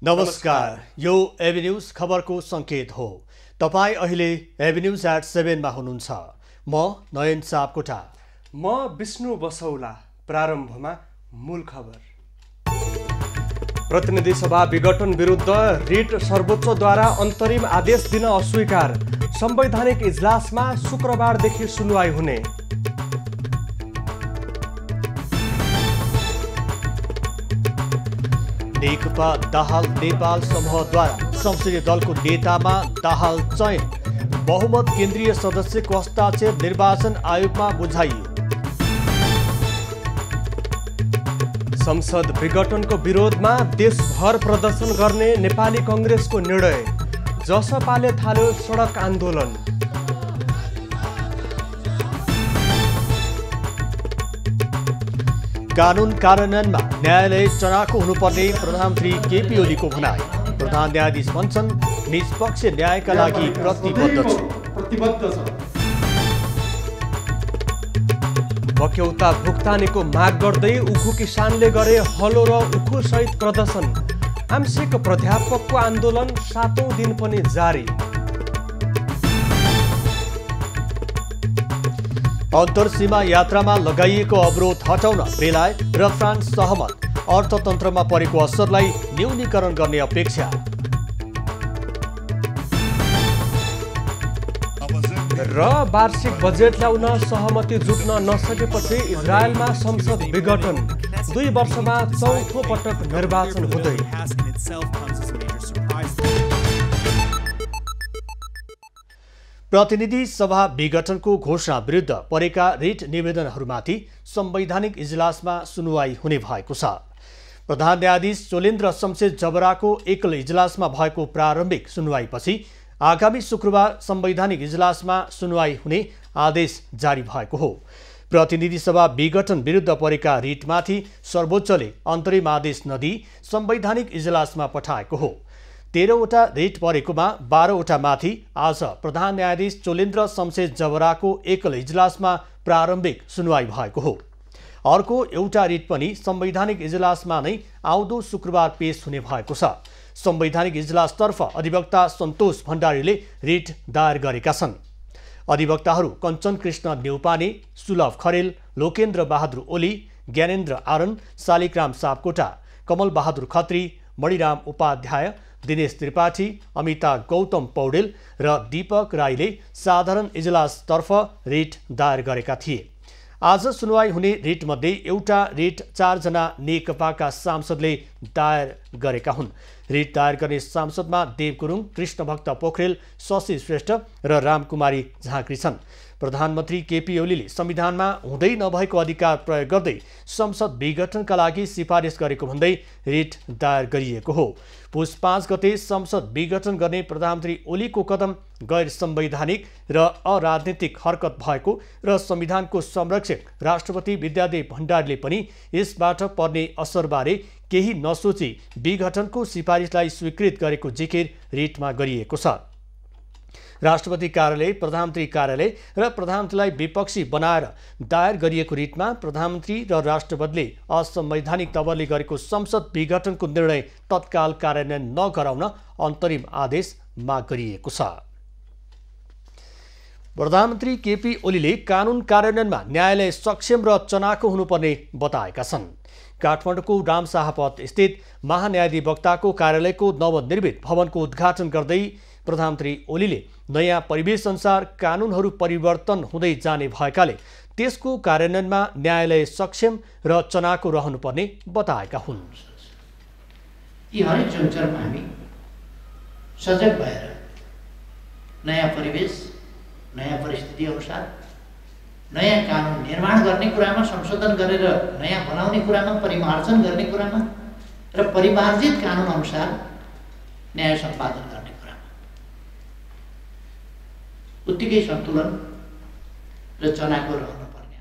नमस्कार, यो AB news खबरको संकेत हो। तपाई अहिले एबी न्यूज एट 7 मा हुनुहुन्छ। म नयन सापकोटा। म विष्णु बसौला। प्रारम्भमा मूल खबर। प्रतिनिधि सभा विघटन विरुद्ध रिट सर्वोच्चद्वारा अन्तरिम आदेश दिन अस्वीकार। संवैधानिक इजलासमा शुक्रबारदेखि सुनवाई हुने। नेकपा दाहाल नेपाल समूहद्वारा संसदीय दलको नेतामा दाहाल चयन। बहुमत केन्द्रीय सदस्यको हस्ताक्षर निर्वाचन आयोगमा बुझाइयो। संसद विघटनको विरोधमा देशभर प्रदर्शन गर्ने नेपाली कांग्रेसको निर्णय। जसपाले थाल्यो सडक आन्दोलन। कानुन कार्यान्वयनमा न्यायालय चनाखो हुनुपर्ने प्रधानमन्त्री केपी ओलीको भनाई। प्रधान न्यायाधीश भन्छन् निष्पक्ष न्यायका लागि प्रतिबद्ध छु। बक्यौता भुक्तानीको माग गर्दै उखु किसानले गरे हलो र उखु सहित प्रदर्शन। आंशिक प्राध्यापकको आन्दोलन 7औं दिन पनि जारी। अन्तरसीमा यात्रामा लगाइएको अवरोध हटाउन बेलायत र फ्रान्स सहमत। अर्थतन्त्रमा परेको असरलाई न्यूनीकरण गर्ने अपेक्षा। र वार्षिक बजेट ल्याउन सहमति जुट्न नसकेपछि इजरायलमा संसद विघटन। 2 वर्षमा चौथो पटक निर्वाचन हुँदै। प्रतिनिधि सभा विघटनको घोषणा विरुद्ध परेका रिट निवेदनहरूमाथि संवैधानिक इजलासमा सुनवाई हुने भएको छ। प्रधान न्यायाधीश चोलेन्द्र शमशेर जबराको एकल इजलासमा भएको प्रारम्भिक सुनवाईपछि आगामी शुक्रबार संवैधानिक इजलासमा सुनवाई हुने आदेश जारी भएको हो। प्रतिनिधि सभा विघटन विरुद्ध परेका रिटमाथि सर्वोच्चले अन्तरिम आदेश नदिई संवैधानिक इजलासमा पठाएको हो। 13वटा रिट परेकोमा 12वटा माथि आज प्रधान न्यायाधीश चोलेन्द्र शमशेर जबराको एकल इजलासमा प्रारम्भिक सुनवाई भएको हो। अर्को एउटा रिट पनि संवैधानिक इजलासमा नै आउँदो शुक्रबार पेश हुने भएको छ। संवैधानिक इजलासतर्फ अधिवक्ता सन्तोष भण्डारीले रिट दायर गरेका छन्। अधिवक्ताहरू कञ्चन कृष्ण न्यौपाने, सुलभ खरेल, लोकेन्द्र बहादुर ओली, ज्ञानेन्द्र आरन, शालिग्राम सापकोटा, कमल बहादुर खत्री, मणिराम उपाध्याय, दिनेश त्रिपाठी, अमिता गौतम पौडेल र दीपक राईले साधारण इजलासतर्फ रिट दायर गरेका थिए। आज सुनवाई हुने रिटमध्ये एउटा रिट 4 जना नेकपाका सांसदले दायर गरेका हुन्। रिट दायर गर्ने सांसदमा देव गुरुङ, कृष्णभक्त पोखरेल, शशि श्रेष्ठ र रामकुमारी झाँक्री छन्। प्रधानमन्त्री केपी ओलीले संविधानमा हुँदै नभएको अधिकार प्रयोग गर्दै संसद विघटनका लागि सिफारिस गरेको भन्दै रिट दायर गरिएको हो। पुस 5 गते संसद विघटन गर्ने प्रधानमन्त्री ओलीको कदम गैर संवैधानिक र अराजनीतिक हरकत भएको र संविधानको संरक्षक राष्ट्रपति विद्यादेव भण्डारीले पनि यसबाट पर्ने असरबारे केही नसोची विघटनको सिफारिसलाई स्वीकृत गरेको जिकिर रिटमा गरिएको छ। राष्ट्रपति कार्यालय, प्रधानमन्त्री कार्यालय र प्रधानमन्त्रीलाई विपक्षी बनाएर दायर गरिएको रिटमा प्रधानमन्त्री र राष्ट्रपतिले असंवैधानिक तवरले गरेको संसद विघटनको निर्णय तत्काल कार्यान्वयन नगराउन अन्तरिम आदेश माग गरिएको छ। प्रधानमन्त्री केपी ओलीले कानुन कार्यान्वयनमा न्यायालय सक्षम र चनाखो हुनुपर्ने बताएका छन्। काठमाडौँको रामशाहपथ स्थित महान्यायाधिवक्ताको कार्यालयको नवनिर्मित भवनको उद्घाटन गर्दै प्रधानमन्त्री ओलीले नयाँ परिवेश अनुसार कानुनहरू परिवर्तन हुँदै जाने भएकाले त्यसको कार्यान्वयनमा न्यायालय सक्षम र चनाखो रहनुपर्ने बताएका हुन्। यी हरेक जुन्चरमा हामी सजग भएर नयाँ परिवेश, नयाँ परिस्थिति अनुसार नयाँ कानुन निर्माण गर्ने कुरामा, संशोधन गरेर नयाँ बनाउने कुरामा, परिमार्जन गर्ने कुरामा र परिमार्जित कानुन अनुसार न्याय सम्पादन गर्ने कुरामा उत्तिकै सन्तुलन र चनाखो रहनुपर्ने।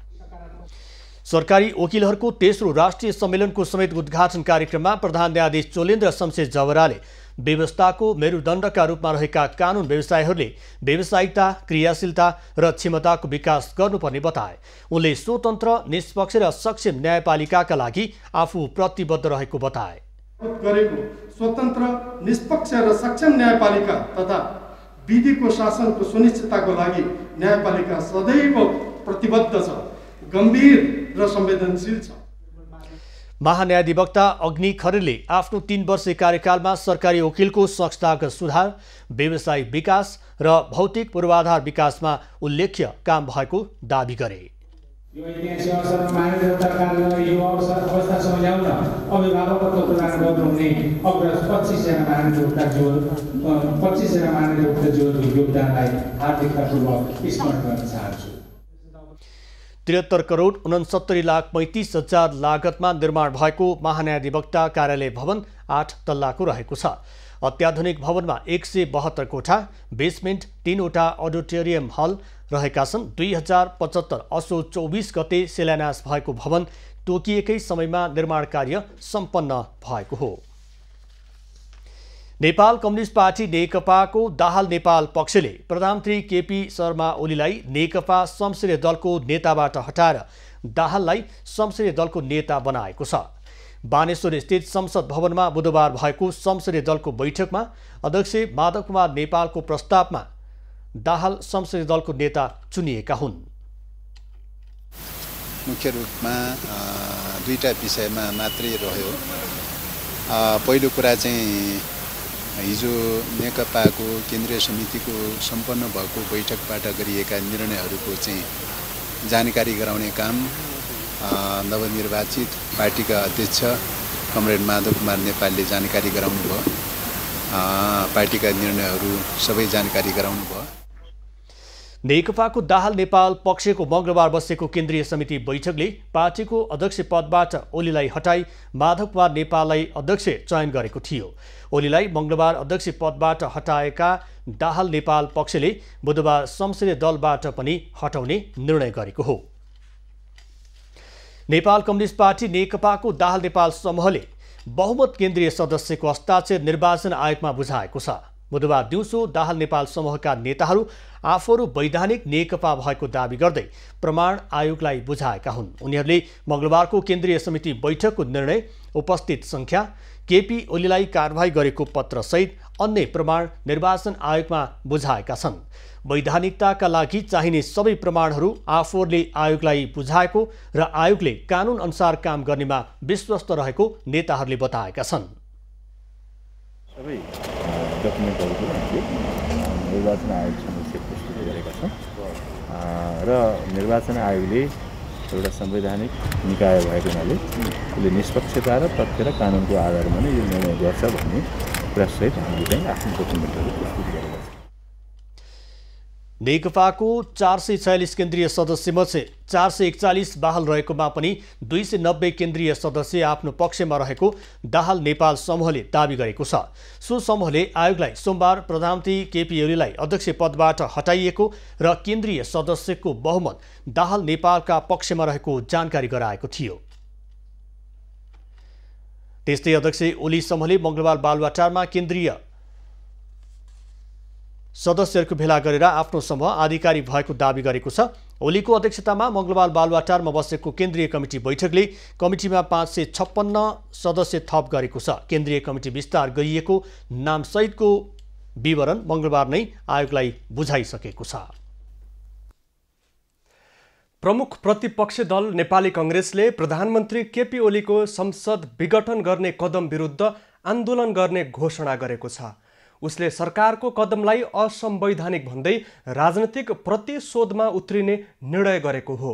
सरकारी वकिलहरूको तेस्रो राष्ट्रिय सम्मेलनको समेत उद्घाटन कार्यक्रममा प्रधान न्यायाधीश चोलेन्द्र शमशेर जबराले व्यवस्थाको मेरुदण्डका रूपमा रहेका कानुन व्यवसायहरूले व्यावसायिकता, क्रियाशीलता र क्षमताको विकास गर्नुपर्ने बताए। उनले स्वतन्त्र, निष्पक्ष र सक्षम न्यायपालिकाका लागि आफू प्रतिबद्ध रहेको बताए। गरेको स्वतन्त्र, निष्पक्ष र सक्षम न्यायपालिका तथा विधिको शासनको सुनिश्चितताको लागि न्यायपालिका सदैव प्रतिबद्ध छ, गम्भीर र संवेदनशील छ। महान्यायाधिवक्ता अग्नि खरेलले आफ्नो 3 वर्षे कार्यकालमा सरकारी वकिलको संस्थागत सुधार, व्यवसायिक विकास र भौतिक पूर्वाधार विकासमा उल्लेख्य काम भएको दावी गरे। यो ऐतिहासिक अवसरमा महान्यायाधिवक्ता कार्यालय यो अवस्थासम्म ल्याउन अभिभावकत्व प्रदान गर्नुहुने अग्रज 25 जना महान्यायाधिवक्ता योगदानलाई हार्दिकतापूर्वक स्मरण गर्न चाहन्छु। 73 करोड 69,35,00,000 लागतमा निर्माण भएको महान्यायाधिवक्ता कार्यालय भवन 8 तल्लाको रहेको छ। अत्याधुनिक भवनमा 172 कोठा, बेसमेन्ट, 3वटा अडिटोरियम हल रहेका छन्। 2075 असोज 24 गते शिलान्यास भएको भवन तोकिएकै समयमा निर्माण कार्य सम्पन्न भएको हो। नेपाल कम्युनिस्ट पार्टी नेकपाको दाहाल नेपाल पक्षले प्रधानमन्त्री केपी शर्मा ओलीलाई नेकपा संसदीय दलको नेताबाट हटाएर दाहाललाई संसदीय दलको नेता बनाएको छ। बानेश्वर स्थित संसद भवनमा बुधबार भएको संसदीय दलको बैठकमा अध्यक्ष माधव कुमार नेपालको प्रस्तावमा दाहाल संसदीय दलको नेता चुनिएका हुन्। मुख्य रूपमा दुईटा विषयमा मात्रै रह्यो। पहिलो कुरा चाहिँ हिजो नेकपाको केन्द्रीय समितिको सम्पन्न भएको बैठकबाट गरिएका निर्णयहरूको चाहिँ जानकारी गराउने काम नवनिर्वाचित पार्टीका अध्यक्ष कमरेड माधव कुमार नेपालले जानकारी गराउनु भयो। पार्टीका निर्णयहरू सबै जानकारी गराउनु भयो। नेकपाको दाहाल नेपाल पक्षको मंगलबार बसेको केन्द्रीय समिति बैठकले पार्टीको अध्यक्ष पदबाट ओलीलाई हटाई माधव कुमार नेपाललाई अध्यक्ष चयन गरेको थियो। ओलीलाई मंगलबार अध्यक्ष पदबाट हटाएका दाहाल नेपाल पक्षले बुधबार संसदीय दलबाट पनि हटाउने निर्णय गरेको हो। नेपाल कम्युनिस्ट पार्टी नेकपाको दाहाल नेपाल समूहले बहुमत केन्द्रीय सदस्यको हस्ताक्षर निर्वाचन आयोगमा बुझाएको छ। बुधबार दिउँसो दाहाल नेपाल समूहका नेताहरू आफूहरू वैधानिक नेकपा भएको दावी गर्दै प्रमाण आयोगलाई बुझाएका हुन्। उनीहरूले मंगलबारको केन्द्रीय समिति बैठकको निर्णय, उपस्थित संख्या, केपी ओलीलाई कारवाही गरेको पत्रसहित अन्य प्रमाण निर्वाचन आयोगमा बुझाएका छन्। वैधानिकताका लागि चाहिने सबै प्रमाणहरू आफूहरूले आयोगलाई बुझाएको र आयोगले कानुन अनुसार काम गर्नेमा विश्वस्त रहेको नेताहरूले बताएका छन्। सबै डकुमेन्टहरूको हामीले निर्वाचन आयोगसँग प्रस्तुत गरेका छौँ र निर्वाचन आयोगले एउटा संवैधानिक निकाय भएको हुनाले उसले निष्पक्षता र तथ्य र कानुनको आधारमा नै यो निर्णय गर्छ भन्ने कुरासहित हामीले चाहिँ आफ्नो डकुमेन्टहरू प्रस्तुत गरेका छौँ। नेकपाको 446 केन्द्रीय सदस्यमध्ये 441 बहाल रहेकोमा पनि 290 केन्द्रीय सदस्य आफ्नो पक्षमा रहेको दाहाल नेपाल समूहले दावी गरेको छ। सो समूहले आयोगलाई सोमबार प्रधानमन्त्री केपी ओलीलाई अध्यक्ष पदबाट हटाइएको र केन्द्रीय सदस्यको बहुमत दाहाल नेपालका पक्षमा रहेको जानकारी गराएको थियो। त्यस्तै अध्यक्ष ओली समूहले मंगलबार बालुवाटारमा केन्द्रीय सदस्यहरूको भेला गरेर आफ्नो समूह आधिकारिक भएको दावी गरेको छ। ओलीको अध्यक्षतामा मंगलबार बालुवाटारमा बसेको केन्द्रीय कमिटी बैठकले कमिटीमा 556 सदस्य थप गरेको छ। केन्द्रीय कमिटी विस्तार गरिएको नामसहितको विवरण मंगलबार नै आयोगलाई बुझाइसकेको छ। प्रमुख प्रतिपक्षी दल नेपाली कांग्रेसले प्रधानमन्त्री केपी ओलीको संसद विघटन गर्ने कदम विरुद्ध आन्दोलन गर्ने घोषणा गरेको छ। उसले सरकारको कदमलाई असंवैधानिक भन्दै राजनीतिक प्रतिशोधमा उत्रिने निर्णय गरेको हो।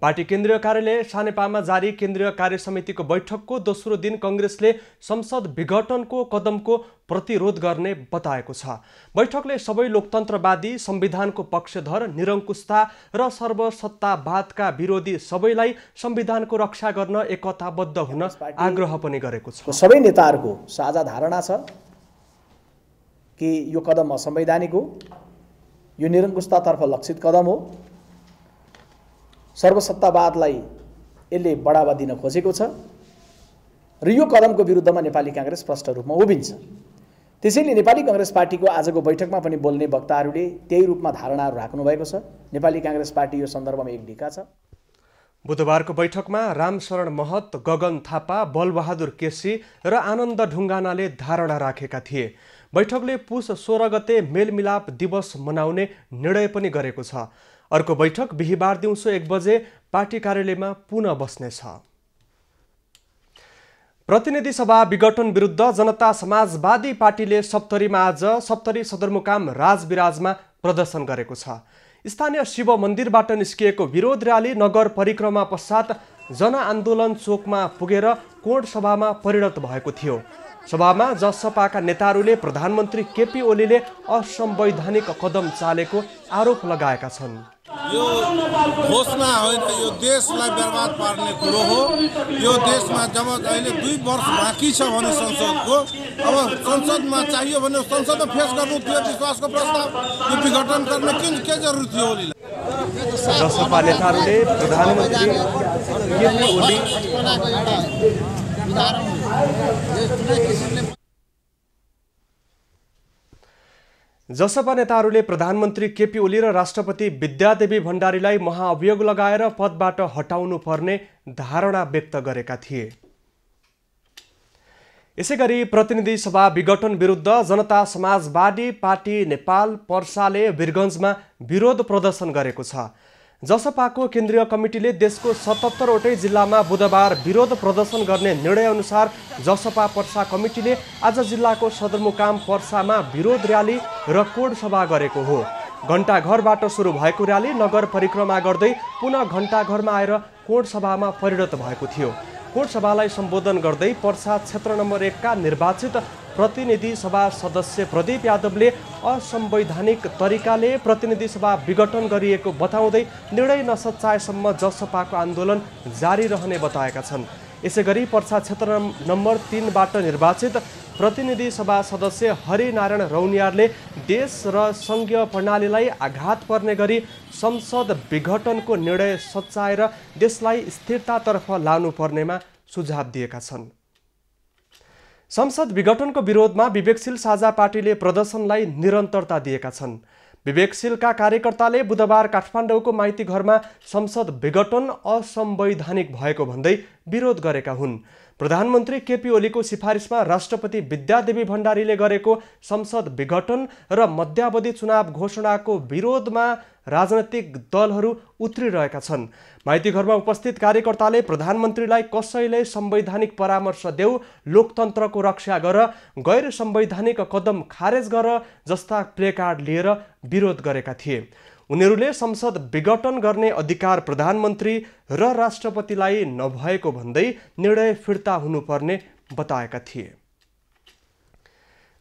पार्टी केन्द्रीय कार्यालय सानेपामा जारी केन्द्रीय कार्य समितिको बैठकको दोस्रो दिन कांग्रेसले संसद विघटनको कदमको प्रतिरोध गर्ने बताएको छ। बैठकले सबै लोकतन्त्रवादी, संविधानको पक्षधर, निरङ्कुशता र सर्वसत्तावादका विरोधी सबैलाई संविधानको रक्षा गर्न एकताबद्ध हुन आग्रह पनि गरेको छ। सबै नेताहरूको साझा धारणा छ कि यो कदम असंवैधानिक हो, यो निरङ्कुशतातर्फ लक्षित कदम हो, सर्वसत्तावादलाई यसले बढावा दिन खोजेको छ र यो कदमको विरुद्धमा नेपाली कांग्रेस स्पष्ट रूपमा उभिन्छ। त्यसैले नेपाली कांग्रेस पार्टीको आजको बैठकमा पनि बोल्ने वक्ताहरूले त्यही रूपमा धारणाहरू राख्नु भएको छ। नेपाली कांग्रेस पार्टी यो सन्दर्भमा एक ढिका छ। बुधबारको बैठकमा रामशरण महत, गगन थापा, बलबहादुर केसी र आनन्द ढुङ्गानाले धारणा राखेका थिए। बैठकले पुस 16 गते मेलमिलाप दिवस मनाउने निर्णय पनि गरेको छ। अर्को बैठक बिहीबार दिउँसो 1 बजे पार्टी कार्यालयमा पुनः बस्नेछ। प्रतिनिधि सभा विघटन विरुद्ध जनता समाजवादी पार्टीले सप्तरीमा आज सप्तरी सदरमुकाम राजविराजमा प्रदर्शन गरेको छ। स्थानीय शिव मन्दिरबाट निस्किएको विरोध र्याली नगर परिक्रमा पश्चात जनआन्दोलन चोकमा पुगेर कोण सभामा परिणत भएको थियो। सभामा जसपाका नेताहरूले प्रधानमन्त्री केपी ओलीले असंवैधानिक कदम चालेको आरोप लगाएका छन्। यो घोषणा होइन, यो देशलाई बर्बाद पार्ने कुरो हो। यो देशमा जब अहिले 2 वर्ष बाँकी छ भने संसदको, अब संसदमा चाहियो भने संसदमा फेस गर्नु थियो विश्वासको प्रस्ताव। यो विघटन गर्न के जरुरी थियो ओलीलाई? जसपा नेताहरूले प्रधानमन्त्री केपी ओली जसपा नेताहरूले प्रधानमन्त्री केपी ओली र राष्ट्रपति विद्यादेवी भण्डारीलाई महाअभियोग लगाएर पदबाट हटाउनु पर्ने धारणा व्यक्त गरेका थिए। यसैगरी प्रतिनिधि सभा विघटन विरुद्ध जनता समाजवादी पार्टी नेपाल पर्साले वीरगञ्जमा विरोध प्रदर्शन गरेको छ। जसपाको केन्द्रीय कमिटीले देशको 77 वटै जिल्लामा बुधबार विरोध प्रदर्शन गर्ने निर्णय अनुसार जसपा पर्सा कमिटीले आज जिल्लाको सदरमुकाम पर्सामा विरोध र्याली र कोण सभा गरेको हो। घण्टाघरबाट सुरु भएको र्याली नगर परिक्रमा गर्दै पुनः घण्टाघरमा आएर कोण सभामा परिणत भएको थियो। कोण सभालाई सम्बोधन गर्दै पर्सा क्षेत्र नम्बर 1 का निर्वाचित प्रतिनिधि सभा सदस्य प्रदीप यादवले असंवैधानिक तरिकाले प्रतिनिधि सभा विघटन गरिएको बताउँदै निर्णय नसच्चाएसम्म जसपाको आन्दोलन जारी रहने बताएका छन्। यसैगरी पर्सा क्षेत्र नम्बर 3 बाट निर्वाचित प्रतिनिधि सभा सदस्य हरिनारायण रौनियारले देश र संघीय प्रणालीलाई आघात पर्ने गरी संसद विघटनको निर्णय सच्चाएर देशलाई स्थिरतातर्फ लानुपर्नेमा सुझाव दिएका छन्। संसद विघटनको विरोधमा विवेकशील साझा पार्टीले प्रदर्शनलाई निरन्तरता दिएका छन्। विवेकशीलका कार्यकर्ताले बुधबार काठमाडौँको माइती घरमा संसद विघटन असंवैधानिक भएको भन्दै विरोध गरेका हुन्। प्रधानमन्त्री केपी ओलीको सिफारिसमा राष्ट्रपति विद्यादेवी भण्डारीले गरेको संसद विघटन र मध्यावधि चुनाव घोषणाको विरोधमा राजनैतिक दलहरू उत्रिरहेका छन्। माइती घरमा उपस्थित कार्यकर्ताले प्रधानमन्त्रीलाई कसैले संवैधानिक परामर्श देऊ, लोकतन्त्रको रक्षा गर, गैर संवैधानिक कदम खारेज गर जस्ता प्लेकार्ड लिएर विरोध गरेका थिए। उनीहरूले संसद विघटन गर्ने अधिकार प्रधानमन्त्री र राष्ट्रपतिलाई नभएको भन्दै निर्णय फिर्ता हुनुपर्ने बताएका थिए।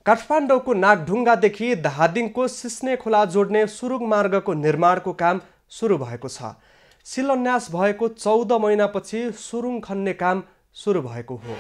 काठमाडौँको नागढुङ्गादेखि धादिङको सिस्ने खोला जोड्ने सुरुङ मार्गको निर्माणको काम सुरु भएको छ। शिलान्यास भएको 14 महिनापछि सुरुङ खन्ने काम सुरु भएको हो।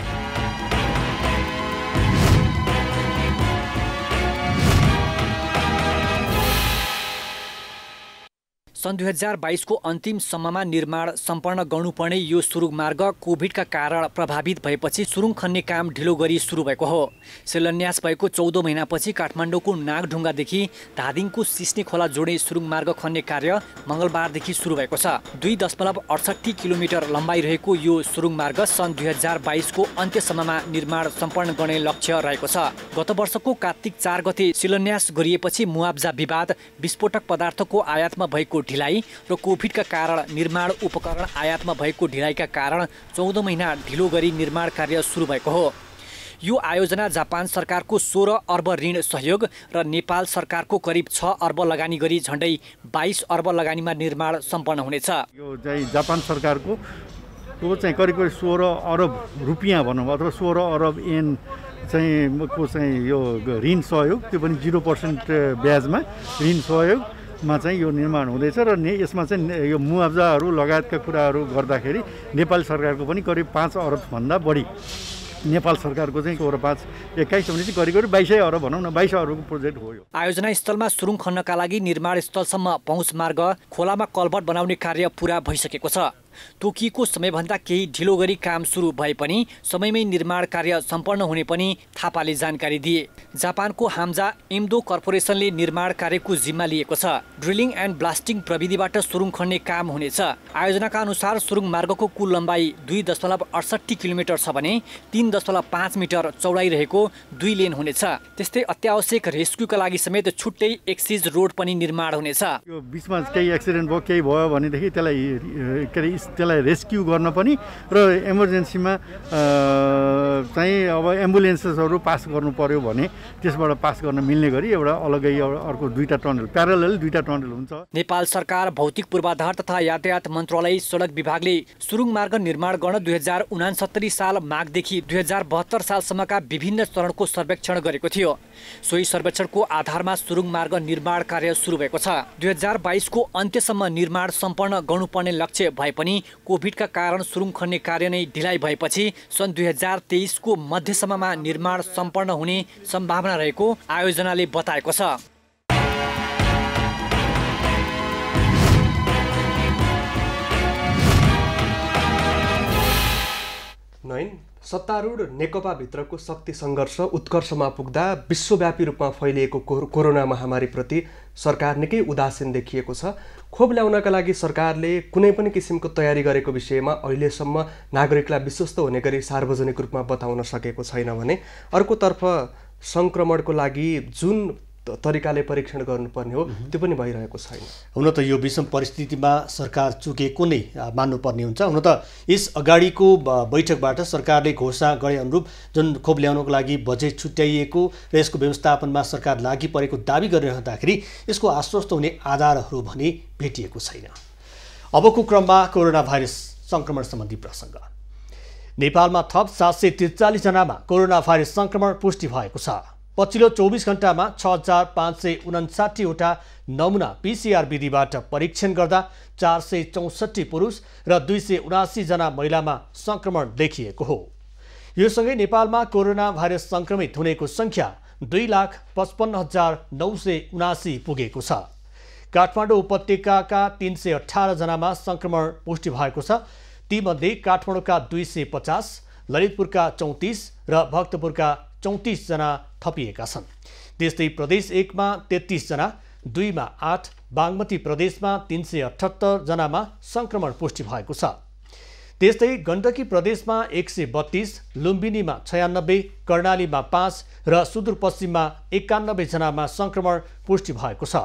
सन् 2022 को अन्तिमसम्ममा निर्माण सम्पन्न गर्नुपर्ने यो सुरुङ मार्ग कोभिडका कारण प्रभावित भएपछि सुरुङ खन्ने काम ढिलो गरी सुरु भएको हो। शिलान्यास भएको 14 महिनापछि काठमाडौँको नागढुङ्गादेखि धादिङको सिस्ने खोला जोड्ने सुरुङ मार्ग खन्ने कार्य मङ्गलबारदेखि सुरु भएको छ। 2.68 किलोमिटर लम्बाइ रहेको यो सुरुङ मार्ग सन् 2022 को अन्त्यसम्ममा निर्माण सम्पन्न गर्ने लक्ष्य रहेको छ। गत वर्षको कार्तिक 4 गते शिलान्यास गरिएपछि मुआब्जा विवाद, विस्फोटक पदार्थको आयातमा भएको ढिलाइ र कोभिडका कारण निर्माण उपकरण आयातमा भएको ढिलाइका कारण 14 महिना ढिलो गरी निर्माण कार्य सुरु भएको हो। यो आयोजना जापान सरकारको 16 अर्ब ऋण सहयोग र नेपाल सरकारको करिब 6 अर्ब लगानी गरी झण्डै 22 अर्ब लगानीमा निर्माण सम्पन्न हुनेछ। यो चाहिँ जापान सरकारको त्यो चाहिँ करिब 16 अरब रुपियाँ भनौँ अथवा 16 अरब एन चाहिँ को चाहिँ यो ऋण सहयोग, त्यो पनि 0% ब्याजमा ऋण सहयोगमा चाहिँ यो निर्माण हुँदैछ र यसमा चाहिँ यो मुआब्जाहरू लगायतका कुराहरू गर्दाखेरि नेपाल सरकारको पनि करिब 5 अरबभन्दा बढी, नेपाल सरकारको चाहिँ 16, 5, 21 भने चाहिँ करिब 22 अरब भनौँ न, 22 अरबको प्रोजेक्ट हो यो। आयोजना स्थलमा सुरुङ खन्नका लागि निर्माण स्थलसम्म पहुँच मार्ग, खोलामा कल्भर्ट बनाउने कार्य पुरा भइसकेको छ। तोकिएको समयभन्दा केही ढिलो गरी काम सुरु भए पनि समयमै निर्माण कार्य सम्पन्न हुने पनि थापाले जानकारी दिए। जापानको हाम्जा एम्दो कर्पोरेसनले निर्माण कार्यको जिम्मा लिएको छ। ड्रिलिङ एन्ड ब्लास्टिङ प्रविधिबाट सुरुङ खन्ने काम हुनेछ। आयोजनाका अनुसार सुरुङ मार्गको कुल लम्बाइ 2.68 किलोमिटर छ भने 3.5 मिटर चौडाइ रहेको 2 लेन हुनेछ। त्यस्तै अत्यावश्यक रेस्क्युका लागि समेत छुट्टै एक्सिस रोड पनि निर्माण हुनेछ। यो बिचमा केही एक्सिडेन्ट भयो केही भयो भनेदेखि त्यसलाई रेस्क्यु गर्न पनि र इमर्जेन्सीमा चाहिँ अब एम्बुलेन्सेसहरू पास गर्नु पर्यो भने त्यसबाट पास गर्न मिल्ने गरी एउटा अलगै अर्को 2टा टनल प्यारलल 2टा टनल हुन्छ। नेपाल सरकार भौतिक पूर्वाधार तथा यातायात मन्त्रालय सडक विभागले सुरुङ मार्ग निर्माण गर्न 2069 साल माघदेखि 2072 सालसम्मका विभिन्न चरणको सर्वेक्षण गरेको थियो। सोही सर्वेक्षणको आधारमा सुरुङ मार्ग निर्माण कार्य सुरु भएको छ। 2022 को अन्त्यसम्म निर्माण सम्पन्न गर्नुपर्ने लक्ष्य भए पनि कोभिडका कारण सुरुङ खन्ने कार्य नै ढिलाइ भएपछि सन् 2023 को मध्यसम्ममा निर्माण सम्पन्न हुने सम्भावना रहेको आयोजनाले बताएको छ। सत्तारूढ नेकपाभित्रको शक्ति सङ्घर्ष उत्कर्षमा पुग्दा विश्वव्यापी रूपमा फैलिएको कोरोना महामारीप्रति सरकार निकै उदासीन देखिएको छ। खोप ल्याउनका लागि सरकारले कुनै पनि किसिमको तयारी गरेको विषयमा अहिलेसम्म नागरिकलाई विश्वस्त हुने गरी सार्वजनिक रूपमा बताउन सकेको छैन भने अर्कोतर्फ सङ्क्रमणको लागि जुन तरिकाले परीक्षण गर्नुपर्ने हो त्यो पनि भइरहेको छैन। हुन त यो विषम परिस्थितिमा सरकार चुकेको नै मान्नुपर्ने हुन्छ। हुन त यस अगाडिको बैठकबाट सरकारले घोषणा गरे अनुरूप जुन खोप ल्याउनको लागि बजेट छुट्याइएको र यसको व्यवस्थापनमा सरकार लागि परेको दावी गरिरहँदाखेरि यसको आश्वस्त हुने आधारहरू भने भेटिएको छैन। अबको क्रममा कोरोना भाइरस सङ्क्रमण सम्बन्धी प्रसङ्ग। नेपालमा थप 743 जनामा कोरोना भाइरस सङ्क्रमण पुष्टि भएको छ। पछिल्लो 24 घण्टामा 6559 वटा नमुना PCR विधिबाट परीक्षण गर्दा 464 पुरुष र 279 जना महिलामा सङ्क्रमण देखिएको हो। यो सँगै नेपालमा कोरोना भाइरस सङ्क्रमित हुनेको सङ्ख्या 2,55,979 पुगेको छ। काठमाडौँ उपत्यकाका 318 जनामा सङ्क्रमण पुष्टि भएको छ। तीमध्ये काठमाडौँका 250, ललितपुरका 34 र भक्तपुरका 34 जना थपिएका छन्। त्यस्तै प्रदेश 1 मा 33 जना, 2 मा 8, बागमती प्रदेशमा 378 जनामा सङ्क्रमण पुष्टि भएको छ। त्यस्तै गण्डकी प्रदेशमा 132, लुम्बिनीमा 96, कर्णालीमा 5 र सुदूरपश्चिममा 91 जनामा सङ्क्रमण पुष्टि भएको छ।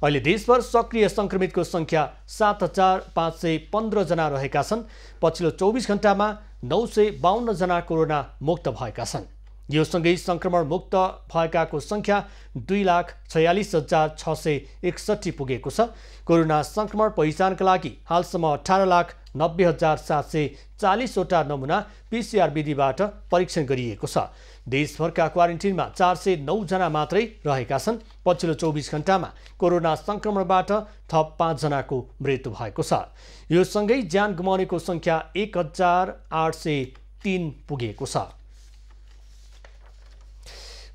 अहिले देशभर सक्रिय सङ्क्रमितको सङ्ख्या 7515 जना रहेका छन्। पछिल्लो 24 घण्टामा 952 जना कोरोना मुक्त भएका छन्। यो सँगै सङ्क्रमण मुक्त भएकाको सङ्ख्या 2,46,661 पुगेको छ। कोरोना सङ्क्रमण पहिचानका लागि हालसम्म 18,90,740 वटा नमुना PCR विधिबाट परीक्षण गरिएको छ। देशभरका क्वारेन्टिनमा 409 जना मात्रै रहेका छन्। पछिल्लो 24 घण्टामा कोरोना सङ्क्रमणबाट थप 5 जनाको मृत्यु भएको छ। यो सँगै ज्यान गुमाउनेको सङ्ख्या 1,803 पुगेको छ।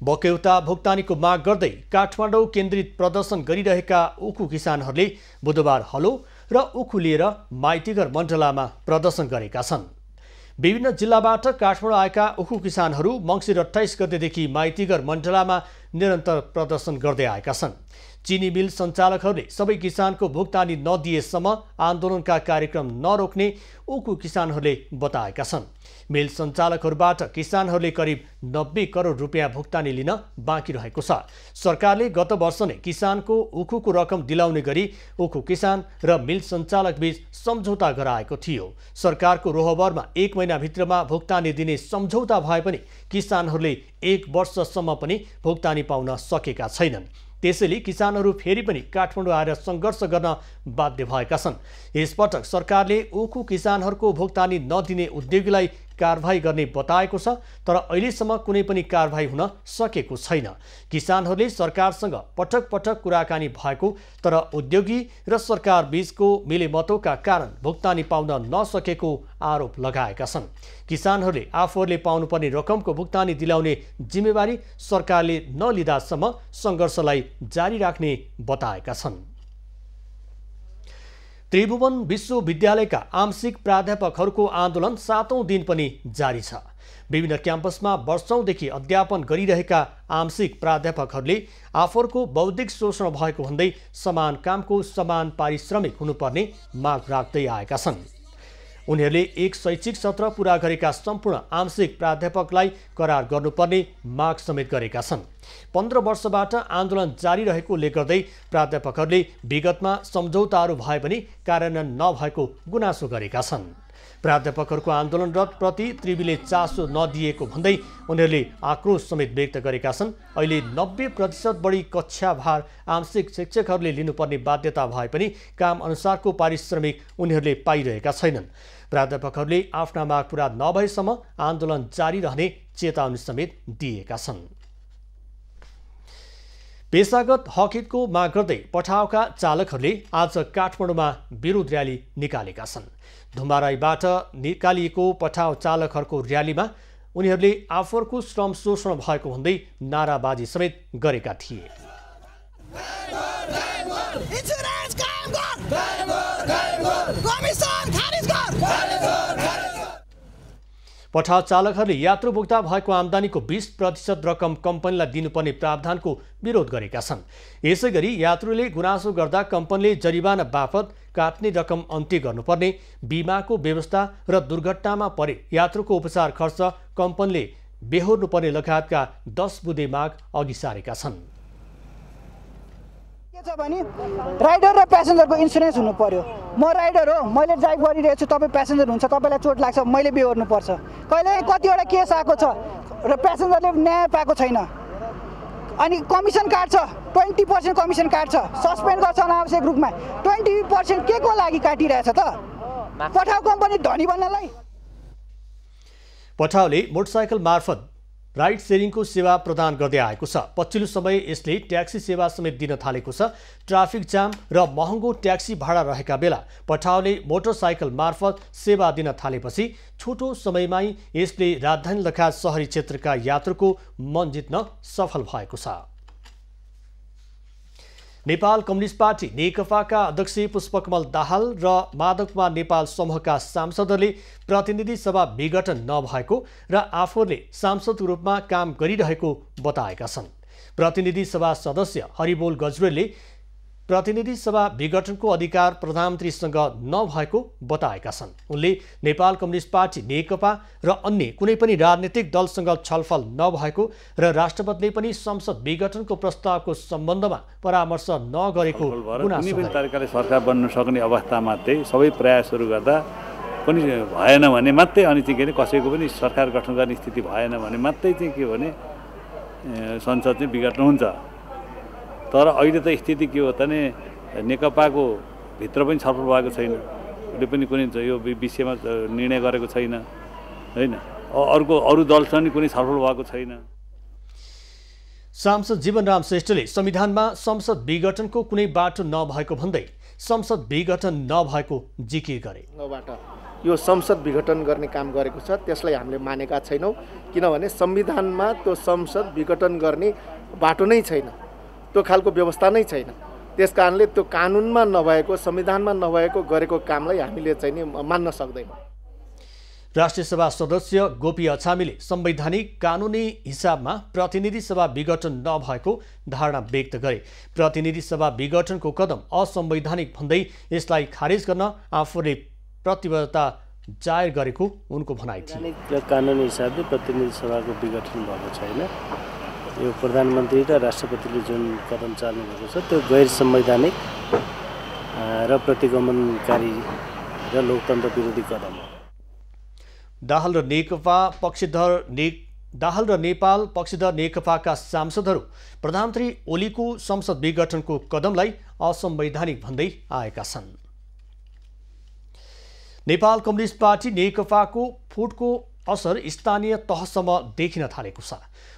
बकेउता भुक्तानीको माग गर्दै काठमाडौँ केन्द्रित प्रदर्शन गरिरहेका उखु किसानहरूले बुधबार हलो र उखु लिएर माइतीघर मण्डलामा प्रदर्शन गरेका छन्। विभिन्न जिल्लाबाट काठमाडौँ आएका उखु किसानहरू मङ्सिर 28 गतेदेखि माइतीघर मण्डलामा निरन्तर प्रदर्शन गर्दै आएका छन्। चिनी मिल सञ्चालकहरूले सबै किसानको भुक्तानी नदिएसम्म आन्दोलनका कार्यक्रम नरोक्ने उखु किसानहरूले बताएका छन्। मिल सञ्चालकहरूबाट किसानहरूले करिब 90 करोड रुपियाँ भुक्तानी लिन बाँकी रहेको छ। सरकारले गत वर्ष नै किसानको उखुको रकम दिलाउने गरी उखु किसान र मिल सञ्चालक बीच सम्झौता गराएको थियो। सरकारको रोहबरमा 1 महिनाभित्रमा भुक्तानी दिने सम्झौता भए पनि किसानहरूले 1 वर्षसम्म पनि भुक्तानी पाउन सकेका छैनन्। त्यसैले किसानहरू फेरि पनि काठमाडौँ आएर सङ्घर्ष गर्न बाध्य भएका छन्। यसपटक सरकारले उखु किसानहरूको भुक्तानी नदिने उद्योगीलाई कारबाही गर्ने बताएको छ, तर अहिलेसम्म कुनै पनि कारबाही हुन सकेको छैन। किसानहरूले सरकारसँग पटक पटक कुराकानी भएको तर उद्योगी र सरकार बीचको मिलेमतोका कारण भुक्तानी पाउन नसकेको आरोप लगाएका छन्। किसानहरूले आफूहरूले पाउनुपर्ने रकमको भुक्तानी दिलाउने जिम्मेवारी सरकारले नलिँदासम्म सङ्घर्षलाई जारी राख्ने बताएका छन्। त्रिभुवन विश्वविद्यालयका आंशिक प्राध्यापकहरूको आन्दोलन 7औं दिन पनि जारी छ। विभिन्न क्याम्पसमा वर्षौंदेखि अध्यापन गरिरहेका आंशिक प्राध्यापकहरूले आफूहरूको बौद्धिक शोषण भएको भन्दै समान कामको समान पारिश्रमिक हुनुपर्ने माग राख्दै आएका छन्। उनीहरूले एक शैक्षिक सत्र पूरा गरेका सम्पूर्ण आंशिक प्राध्यापकलाई करार गर्नुपर्ने माग समेत गरेका छन्। 15 वर्षबाट आन्दोलन जारी रहेकोले गर्दै प्राध्यापकहरूले विगतमा सम्झौताहरू भए पनि कार्यान्वयन नभएको गुनासो गरेका छन्। प्राध्यापकहरूको आन्दोलनरत प्रति त्रिवीले चासो नदिएको भन्दै उनीहरूले आक्रोश समेत व्यक्त गरेका छन्। अहिले 90% बढी कक्षाभार आंशिक शिक्षकहरूले लिनुपर्ने बाध्यता भए पनि काम अनुसारको पारिश्रमिक उनीहरूले पाइरहेका छैनन्। प्राध्यापकहरूले आफ्ना माग पूरा नभएसम्म आन्दोलन जारी रहने चेतावनी समेत दिएका छन्। पेशागत हक हितको माग गर्दै पठाउका चालकहरूले आज काठमाडौँमा विरोध र्याली निकालेका छन्। धुमाराईबाट निकालिएको पठाउ चालकहरूको र्यालीमा उनीहरूले आफूहरूको श्रम शोषण भएको भन्दै नाराबाजी समेत गरेका थिए। पठाउ चालकहरूले यात्रु भुक्ता भएको आम्दानीको 20% रकम कम्पनीलाई दिनुपर्ने प्रावधानको विरोध गरेका छन्। यसैगरी यात्रुले गुनासो गर्दा कम्पनीले जरिवाना बापत काट्ने रकम अन्त्य गर्नुपर्ने, बिमाको व्यवस्था र दुर्घटनामा परे यात्रुको उपचार खर्च कम्पनीले बेहोर्नुपर्ने लगायतका 10 बुँदे माग अघि सारेका छन्। राइडर र प्यासेन्जरको इन्सुरेन्स हुनु पर्यो। म राइडर हो, मैले ड्राइभ गरिरहेको छु, तपाईँ प्यासेन्जर हुन्छ, तपाईँलाई चोट लाग्छ, मैले बेहोर्नुपर्छ। कहिले कतिवटा केस आएको छ र प्यासेन्जरले न्याय पाएको छैन। अनि कमिसन काट्छ, 20% कमिसन काट्छ, सस्पेन्ड गर्छ अनावश्यक रूपमा। 20% के को लागि काटिरहेछ त? पठाउ कम्पनी धनी बन्नलाई। पठाउले मोटरसाइकल मार्फत राइड सेयरिङको सेवा प्रदान गर्दै आएको छ। पछिल्लो समय यसले ट्याक्सी सेवा समेत दिन थालेको छ। ट्राफिक जाम र महँगो ट्याक्सी भाडा रहेका बेला पठाउले मोटरसाइकल मार्फत सेवा दिन थालेपछि छोटो समयमै यसले राजधानी लगायत शहरी क्षेत्रका यात्रुको मन जित्न सफल भएको छ। नेपाल कम्युनिस्ट पार्टी नेकपाका अध्यक्ष पुष्पकमल दाहाल र माधवकुमार नेपाल समूहका सांसदहरूले प्रतिनिधि सभा विघटन नभएको र आफूले सांसदको रूपमा काम गरिरहेको बताएका छन्। प्रतिनिधि सभा सदस्य हरिबोल गजरेलले प्रतिनिधि सभा विघटनको अधिकार प्रधानमन्त्रीसँग नभएको बताएका छन्। उनले नेपाल कम्युनिस्ट पार्टी नेकपा र अन्य कुनै पनि राजनीतिक दलसँग छलफल नभएको र राष्ट्रपतिले पनि संसद विघटनको प्रस्तावको सम्बन्धमा परामर्श नगरेको गुनासो कुनै पनि तरिकाले सरकार बन्न सक्ने अवस्थामा चाहिँ सबै प्रयासहरू गर्दा पनि भएन भने मात्रै अनि चाहिँ के कसैको पनि सरकार गठन गर्ने स्थिति भएन भने मात्रै चाहिँ के भने संसद चाहिँ विघटन हुन्छ। तर अहिले त स्थिति के हो त नि, नेकपाको भित्र पनि छलफल भएको छैन, उसले पनि कुनै यो विषयमा निर्णय गरेको छैन हैन, अरू दलसँग कुनै छलफल भएको छैन। सांसद जीवनराम श्रेष्ठले संविधानमा संसद विघटनको कुनै बाटो नभएको भन्दै संसद विघटन नभएको जिकिर गरे। यो संसद विघटन गर्ने काम गरेको छ, त्यसलाई हामीले मानेका छैनौँ, किनभने संविधानमा त्यो संसद विघटन गर्ने बाटो नै छैन, त्यो खालको व्यवस्था नै छैन। त्यस कारणले त्यो कानुनमा नभएको, संविधानमा नभएको गरेको कामलाई हामीले चाहिँ नि मान्न सक्दैनौँ। राष्ट्रिय सभा सदस्य गोपी अछामीले संवैधानिक कानुनी हिसाबमा प्रतिनिधि सभा विघटन नभएको धारणा व्यक्त गरे। प्रतिनिधि सभा विघटनको कदम असंवैधानिक भन्दै यसलाई खारेज गर्न आफूले प्रतिबद्धता जाहेर गरेको उनको भनाइ थियो। कानुनी हिसाबले प्रतिनिधि सभाको विघटन भएको छैन। यो प्रधानमन्त्री र राष्ट्रपतिले जुन कदम चाल्नु भएको छ त्यो गैर संवैधानिक र प्रतिगमनकारी र लोकतन्त्र विरोधी कदम हो। दाहाल र नेपाल पक्षधर नेकपाका सांसदहरू प्रधानमन्त्री ओलीको संसद विघटनको कदमलाई असंवैधानिक भन्दै आएका छन्। नेपाल कम्युनिस्ट पार्टी नेकपाको फुटको असर स्थानीय तहसम्म देखिन थालेको छ।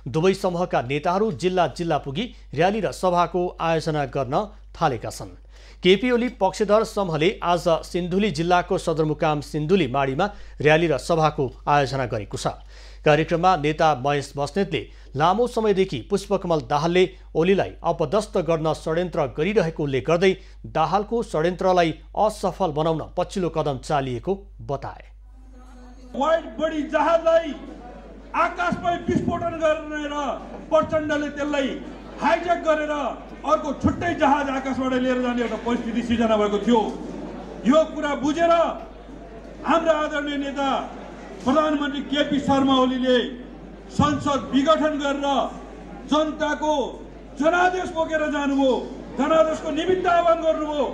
दुवै समूहका नेताहरू जिल्ला जिल्ला पुगी र्याली र सभाको आयोजना गर्न थालेका छन्। केपी ओली पक्षधर समूहले आज सिन्धुली जिल्लाको सदरमुकाम सिन्धुली माडीमा र्याली र सभाको आयोजना गरेको छ। कार्यक्रममा नेता महेश बस्नेतले लामो समयदेखि पुष्पकमल दाहालले ओलीलाई अपदस्थ गर्न षड्यन्त्र गरिरहेको उल्लेख गर्दै दाहालको षड्यन्त्रलाई असफल बनाउन पछिल्लो कदम चालिएको बताए। वाइड बडी जहाजलाई आकाशमै विस्फोटन गरेर प्रचण्डले त्यसलाई हाइज्याक गरेर अर्को छुट्टै जहाज आकाशबाट लिएर जाने एउटा परिस्थिति सिर्जना भएको थियो। यो कुरा बुझेर हाम्रा आदरणीय नेता प्रधानमन्त्री केपी शर्मा ओलीले संसद विघटन गरेर जनताको जनादेश बोकेर जानुभयो, जनादेशको निमित्त आह्वान गर्नुभयो।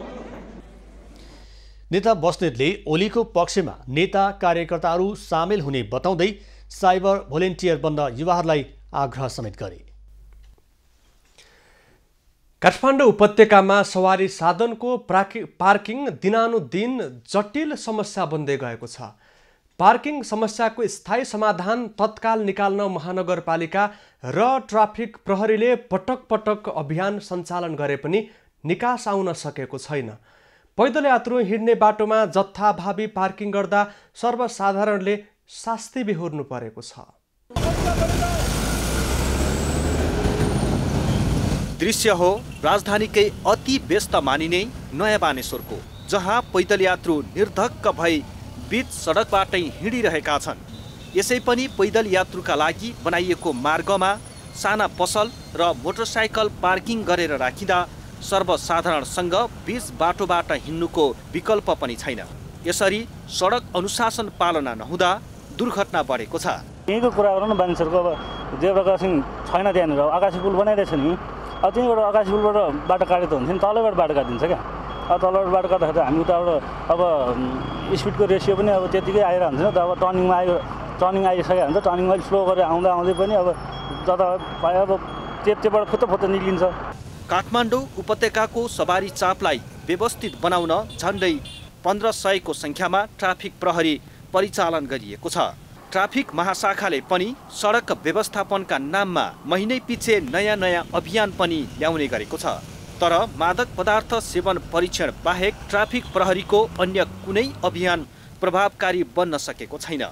नेता बस्नेतले ओलीको पक्षमा नेता कार्यकर्ताहरू सामेल हुने बताउँदै साइबर भोलिन्टियर बन्द युवाहरूलाई आग्रह समेत गरे। काठमाडौँ उपत्यकामा सवारी साधनको पार्किङ दिनानुदिन जटिल समस्या बन्दै गएको छ। पार्किङ समस्याको स्थायी समाधान तत्काल निकाल्न महानगरपालिका र ट्राफिक प्रहरीले पटक पटक अभियान सञ्चालन गरे पनि निकास आउन सकेको छैन। पैदल यात्रु हिँड्ने बाटोमा जथाभावी पार्किङ गर्दा सर्वसाधारणले शास्ति बिहोर्नु परेको छ। दृश्य हो राजधानीकै अति व्यस्त मानिने नयाँ बानेश्वरको, जहाँ पैदल यात्रु निर्धक्क भई बीच सडकबाटै हिँडिरहेका छन्। यसै पनि पैदल यात्रुका लागि बनाइएको मार्गमा साना पसल र मोटरसाइकल पार्किङ गरेर राखिँदा सर्वसाधारणसँग बीच बाटोबाट हिँड्नुको विकल्प पनि छैन। यसरी सडक अनुशासन पालना नहुँदा दुर्घटना बढेको छ। यहीँको कुरा गरौँ न, बानेश्वरको अब देवरा क्रसिङ छैन त्यहाँनिर, आकाशी पुल बनाइरहेछ नि। अब त्यहीँबाट आकाशी पुलबाट बाटो काटेको हुन्थ्यो नि, तलबाट बाटो काटिदिन्छ क्या। अब तलबाट बाटो काट्दाखेरि हामी उताबाट अब स्पिडको रेसियो पनि अब त्यतिकै आइरहन्छ नि त। अब टर्निङ आइसक्यो भने त टर्निङमा स्लो गरेर आउँदै पनि अब जता अब त्यतिबाट फुत्त निक्लिन्छ। काठमाडौँ उपत्यकाको सवारी चापलाई व्यवस्थित बनाउन झन्डै 1500 को संख्यामा ट्राफिक प्रहरी परिचालन गरिएको छ। ट्राफिक महाशाखाले पनि सडक व्यवस्थापनका नाममा महिनै पछि नयाँ अभियान पनि ल्याउने गरेको छ। तर मादक पदार्थ सेवन परीक्षण बाहेक ट्राफिक प्रहरीको अन्य कुनै अभियान प्रभावकारी बन्न सकेको छैन।